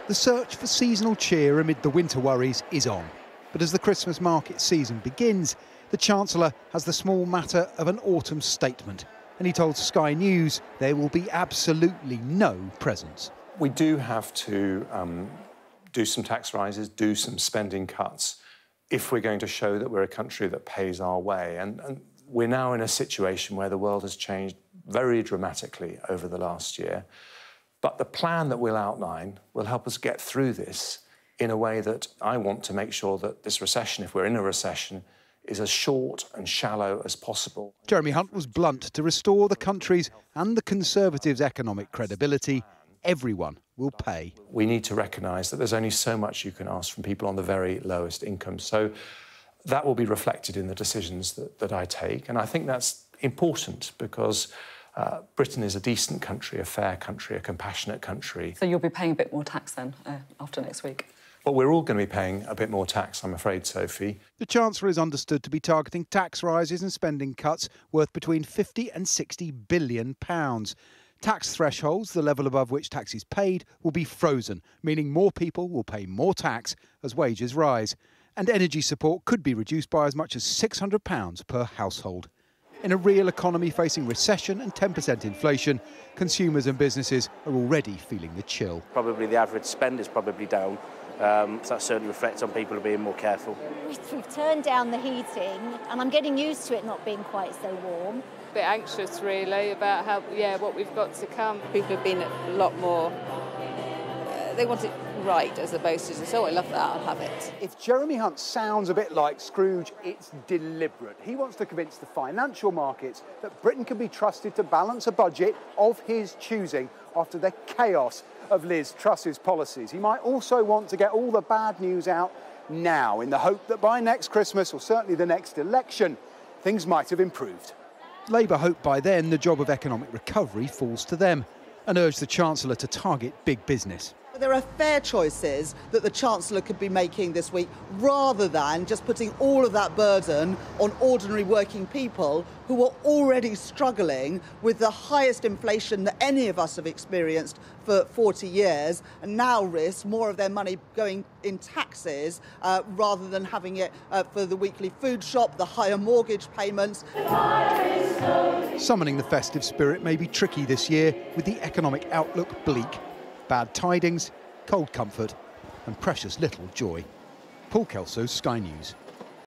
The search for seasonal cheer amid the winter worries is on. But as the Christmas market season begins, the Chancellor has the small matter of an autumn statement. And he told Sky News there will be absolutely no presents. We do have to do some tax rises, do some spending cuts, if we're going to show that we're a country that pays our way. And we're now in a situation where the world has changed very dramatically over the last year. But the plan that we'll outline will help us get through this in a way that I want to make sure that this recession, if we're in a recession, is as short and shallow as possible. Jeremy Hunt was blunt. To restore the country's and the Conservatives' economic credibility, everyone will pay. We need to recognise that there's only so much you can ask from people on the very lowest income. So that will be reflected in the decisions that I take. And I think that's important because Britain is a decent country, a fair country, a compassionate country. So you'll be paying a bit more tax then after next week? Well, we're all going to be paying a bit more tax, I'm afraid, Sophie. The Chancellor is understood to be targeting tax rises and spending cuts worth between £50 and £60 billion. Tax thresholds, the level above which tax is paid, will be frozen, meaning more people will pay more tax as wages rise. And energy support could be reduced by as much as £600 per household. In a real economy facing recession and 10% inflation, consumers and businesses are already feeling the chill. Probably the average spend is probably down, so that certainly reflects on people being more careful. We've turned down the heating and I'm getting used to it not being quite so warm. A bit anxious really about what we've got to come. People have been a lot more, they want it right as opposed to just, oh, I love that, I'll have it. If Jeremy Hunt sounds a bit like Scrooge, it's deliberate. He wants to convince the financial markets that Britain can be trusted to balance a budget of his choosing after the chaos of Liz Truss's policies. He might also want to get all the bad news out now in the hope that by next Christmas, or certainly the next election, things might have improved. Labour hope by then the job of economic recovery falls to them and urge the Chancellor to target big business. There are fair choices that the Chancellor could be making this week rather than just putting all of that burden on ordinary working people who are already struggling with the highest inflation that any of us have experienced for 40 years and now risk more of their money going in taxes rather than having it for the weekly food shop, the higher mortgage payments. Summoning the festive spirit may be tricky this year with the economic outlook bleak. Bad tidings, cold comfort and precious little joy. Paul Kelso, Sky News.